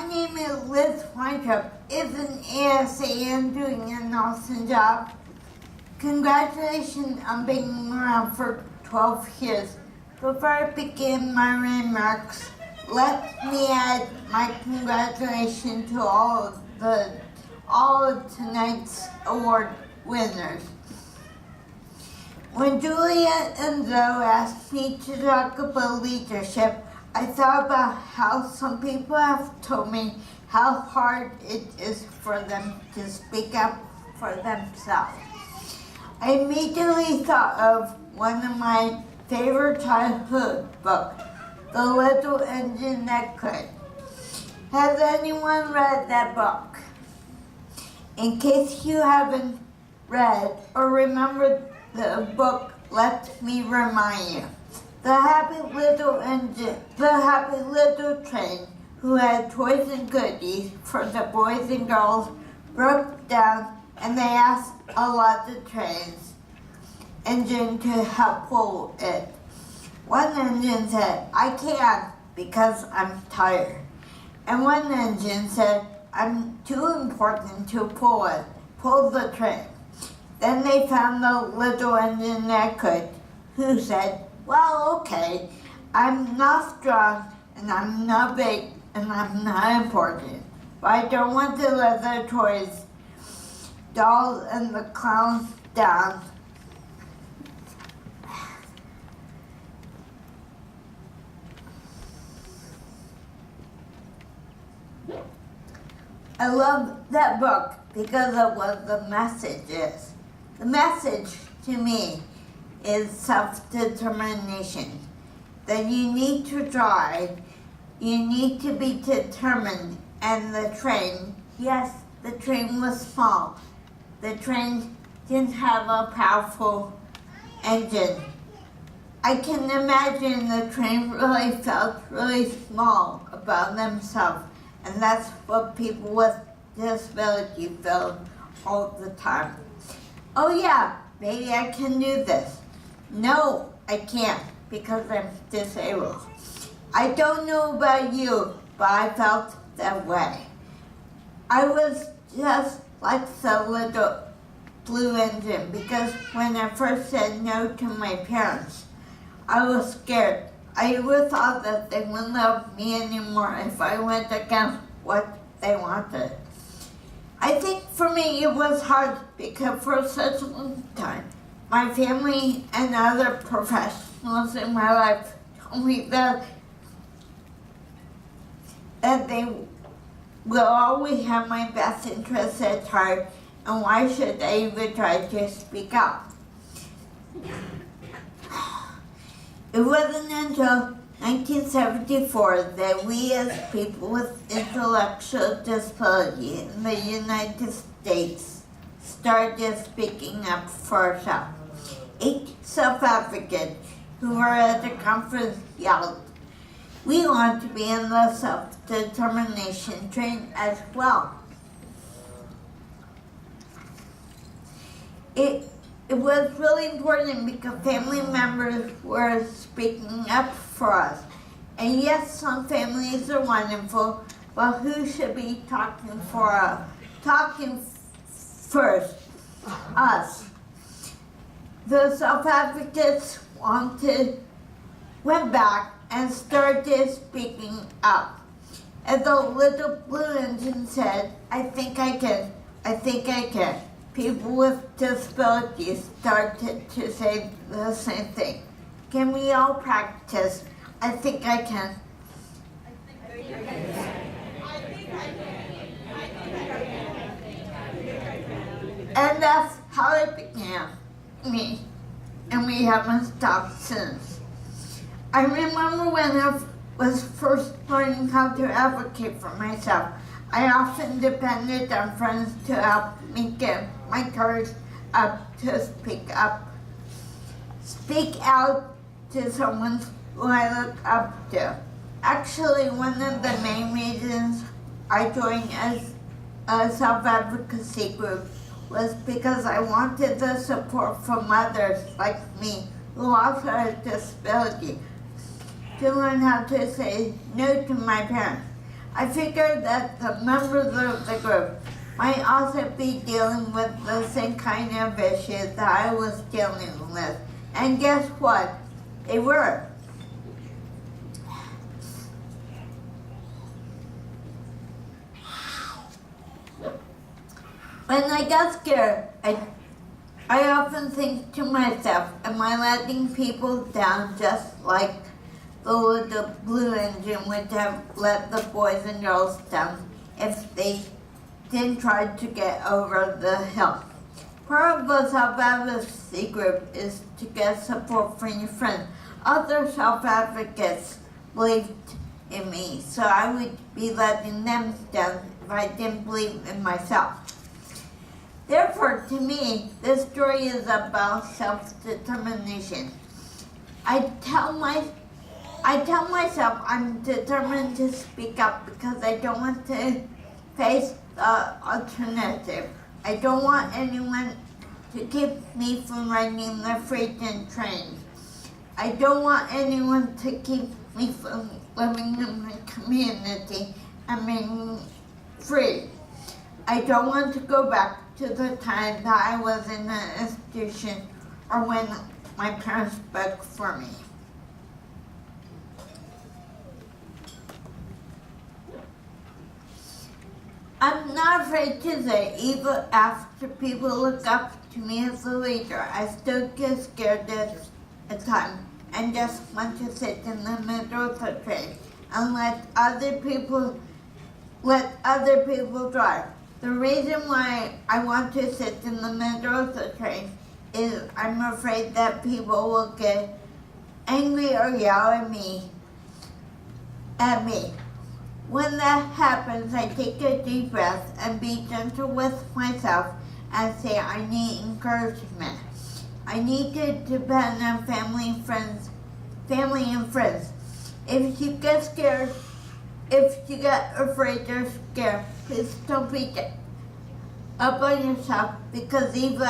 name is Liz Weintraub. Is an ASAN doing an awesome job. Congratulations on being around for 12 years. Before I begin my remarks, let me add my congratulations to all of tonight's award winners. When Julia and Zoe asked me to talk about leadership, I thought about how some people have told me how hard it is for them to speak up for themselves. I immediately thought of one of my favorite childhood books, The Little Engine That Could. Has anyone read that book? In case you haven't read or remembered the book, let me remind you. The happy little train who had toys and goodies for the boys and girls broke down, and they asked a lot of train's engine to help pull it. One engine said, "I can't because I'm tired." And one engine said, "I'm too important to pull the train." Then they found the little engine that could, who said, "Well, okay, I'm not strong, and I'm not big, and I'm not important, but I don't want to let the toys, dolls, and the clowns down." I love that book because of what the message is. The message to me is self-determination. That you need to drive, you need to be determined, and the train, yes, the train was small. The train didn't have a powerful engine. I can imagine the train really felt really small about themselves, and that's what people with disability feel all the time. Oh yeah, maybe I can do this. No, I can't because I'm disabled. I don't know about you, but I felt that way. I was just like the little blue engine because when I first said no to my parents, I was scared. I would thought that they wouldn't love me anymore if I went against what they wanted. I think for me it was hard because for such a long time, my family and other professionals in my life told me that they will always have my best interests at heart, and why should I even try to speak up? It wasn't until 1974 that we as people with intellectual disability in the United States started speaking up for ourselves. 8 self-advocates who were at the conference yelled, "We want to be in the self-determination train as well." It was really important because family members were speaking up for us. And yes, some families are wonderful, but who should be talking first? Us. The self-advocates went back and started speaking up. And the little blue engine said, "I think I can, I think I can." People with disabilities started to say the same thing. Can we all practice? I think I can. I think I can. I think I can. I think I can. I think I can. And that's how it began. And we haven't stopped since. I remember when I was first learning how to advocate for myself, I often depended on friends to help me get my courage up to speak out to someone who I look up to. Actually, one of the main reasons I joined as a self-advocacy group was because I wanted the support from others like me who also had a disability to learn how to say no to my parents. I figured that the members of the group might also be dealing with the same kind of issues that I was dealing with. And guess what? They were. When I got scared, I often think to myself, am I letting people down just like the blue engine would have let the boys and girls down if they didn't try to get over the hill? Part of the self-advocacy group is to get support from your friends. Other self-advocates believed in me, so I would be letting them down if I didn't believe in myself. Therefore, to me, this story is about self-determination. I tell myself I'm determined to speak up because I don't want to face the alternative. I don't want anyone to keep me from riding the freight train. I don't want anyone to keep me from living in my community and being free. I don't want to go back to the time that I was in an institution or when my parents spoke for me. I'm not afraid to say, even after people look up to me as a leader, I still get scared at times and just want to sit in the middle of the train and let other people drive. The reason why I want to sit in the middle of the train is I'm afraid that people will get angry or yell at me. When that happens, I take a deep breath and be gentle with myself and say I need encouragement. I need to depend on family and friends. If you get scared, if you get afraid or scared, please don't beat up on yourself because even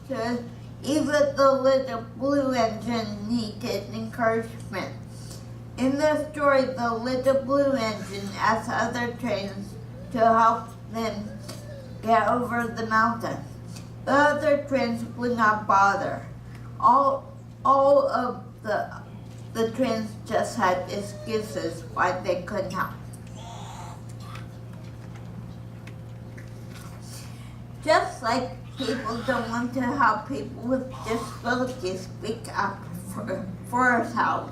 the little blue engine needed encouragement. In the story, the little blue engine asked other trains to help them get over the mountain. The other trains would not bother. All of the trains just had excuses why they couldn't help. Just like people don't want to help people with disabilities speak up for help.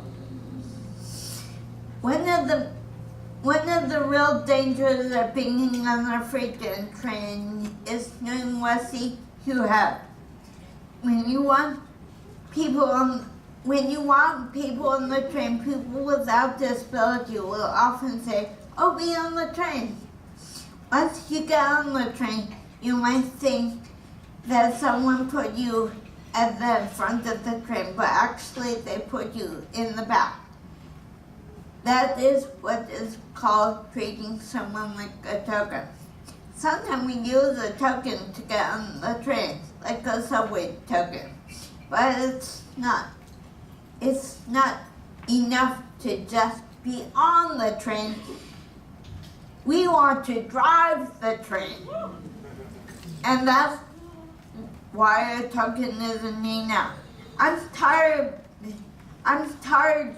One of the real dangers of being on a freight train is knowing what you have. When you want people on the train, people without disability will often say, "Oh, be on the train." Once you get on the train, you might think that someone put you at the front of the train, but actually they put you in the back. That is what is called treating someone like a token. Sometimes we use a token to get on the train, like a subway token, but it's not enough to just be on the train. We want to drive the train. And that's why a token is needed now. I'm tired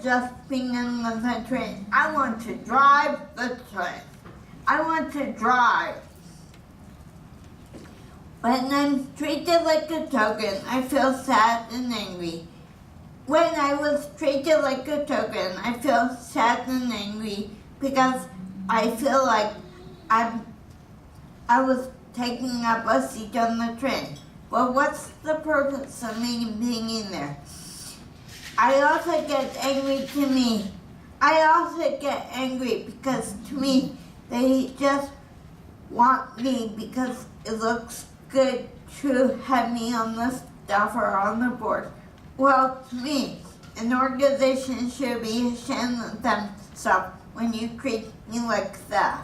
just being on the train. I want to drive the train. I want to drive. When I'm treated like a token, I feel sad and angry. When I was treated like a token, I feel sad and angry because I feel like I was taking up a seat on the train. Well, what's the purpose of me being in there? I also get angry because to me, they just want me because it looks good to have me on the staff or on the board. Well, to me, an organization should be ashamed of themselves when you treat me like that.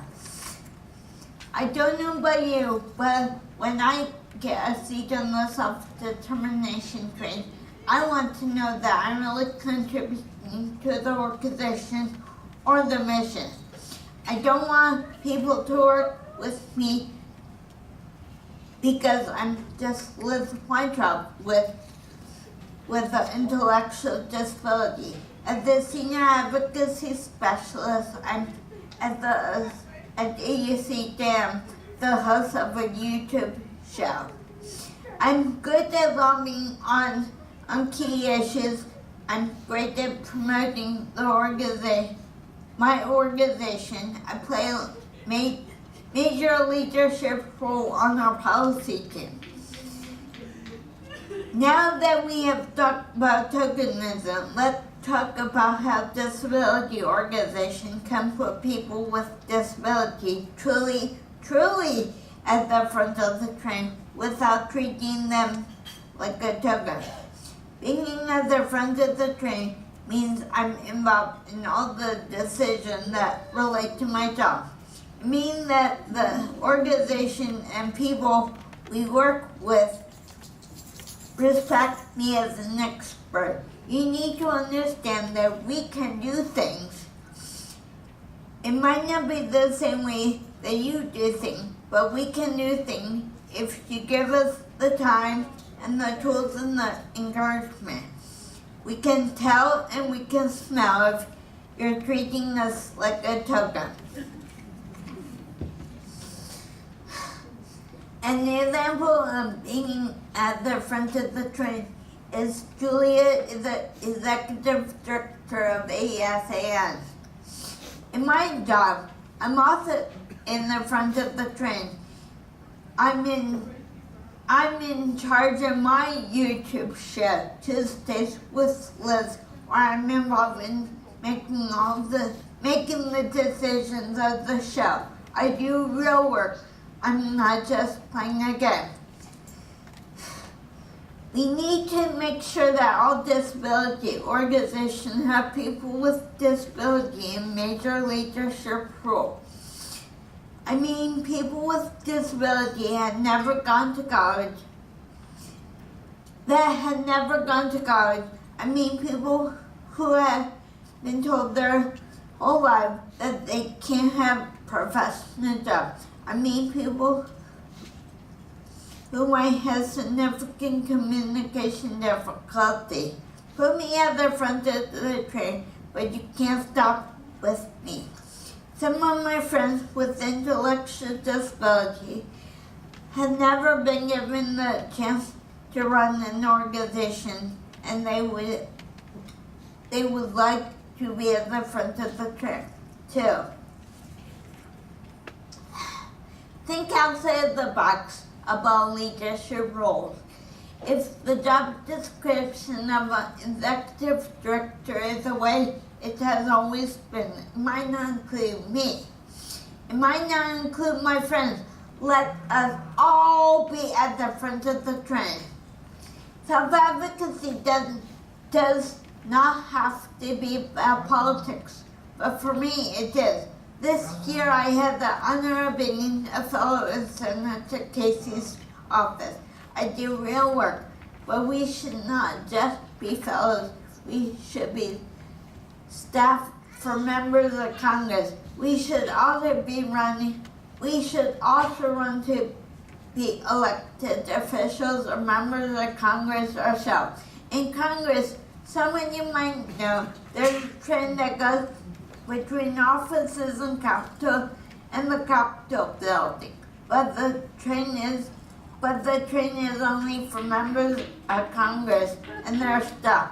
I don't know about you, but when I get a seat on the self-determination train, I want to know that I'm really contributing to the organization or the mission. I don't want people to work with me because I'm just Liz Weintraub with an intellectual disability. As a senior advocacy specialist, I'm at ASAN, the host of a YouTube show. I'm good at lobbying on key issues. I'm great at promoting my organization. I play a major leadership role on our policy team. Now that we have talked about tokenism, let's talk about how disability organizations can put people with disability truly at the front of the train without treating them like a token. Being at the front of the train means I'm involved in all the decisions that relate to my job. It means that the organization and people we work with respect me as an expert. You need to understand that we can do things. It might not be the same way that you do things, but we can do things if you give us the time and the tools and the encouragement. We can tell and we can smell if you're treating us like a token. An example of being at the front of the train is Julia is the executive director of ASAN. In my job, I'm also in the front of the train. I'm in charge of my YouTube show, Tuesdays with Liz, where I'm involved in making the decisions of the show. I do real work. I'm not just playing a game. We need to make sure that all disability organizations have people with disability in major leadership roles. I mean, people with disability had never gone to college. I mean, people who have been told their whole life that they can't have professional jobs. I mean, people who might have significant communication difficulty. Put me at the front of the train, but you can't stop with me. Some of my friends with intellectual disability have never been given the chance to run an organization, and they would like to be at the front of the train too. Think outside the box about leadership roles. If the job description of an executive director is the way it has always been, it might not include me. It might not include my friends. Let us all be at the front of the train. Self-advocacy does not have to be about politics, but for me it is. This year I had the honor of being a fellow in Senator Casey's office. I do real work, but we should not just be fellows. We should be staff for members of Congress. We should also run to be elected officials or members of Congress ourselves. In Congress, some of you might know, there's a train that goes between offices and the Capitol building. But the train is only for members of Congress and their staff.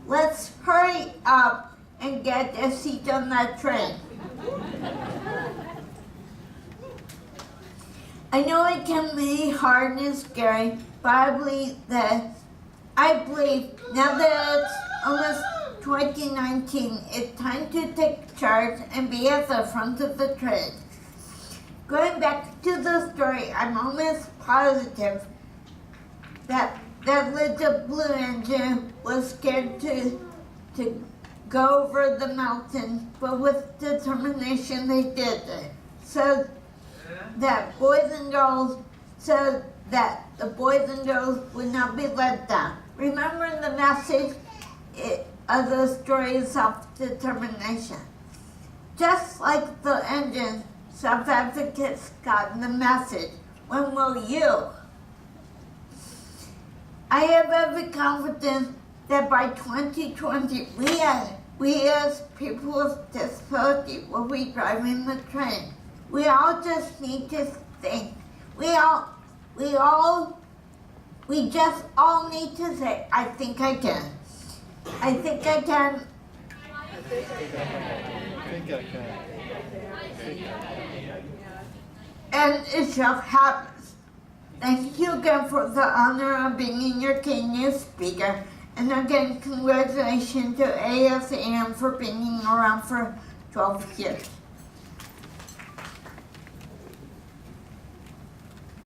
Let's hurry up and get a seat on that train. I know it can be hard and scary, but I believe now that it's almost 2019, it's time to take charge and be at the front of the train. Going back to the story, I'm almost positive that little blue engine was scared to go over the mountain, but with determination they did it. So that the boys and girls would not be let down. Remember the message of the story is self-determination. just like the engine, self-advocates got the message. When will you? I have every confidence that by 2020, we as people with disability will be driving the train. We all just need to think. We just all need to say, I think I can. I think I can. And it shall happen. Thank you again for the honor of being your keynote speaker. And again, congratulations to ASAN for being around for 12 years.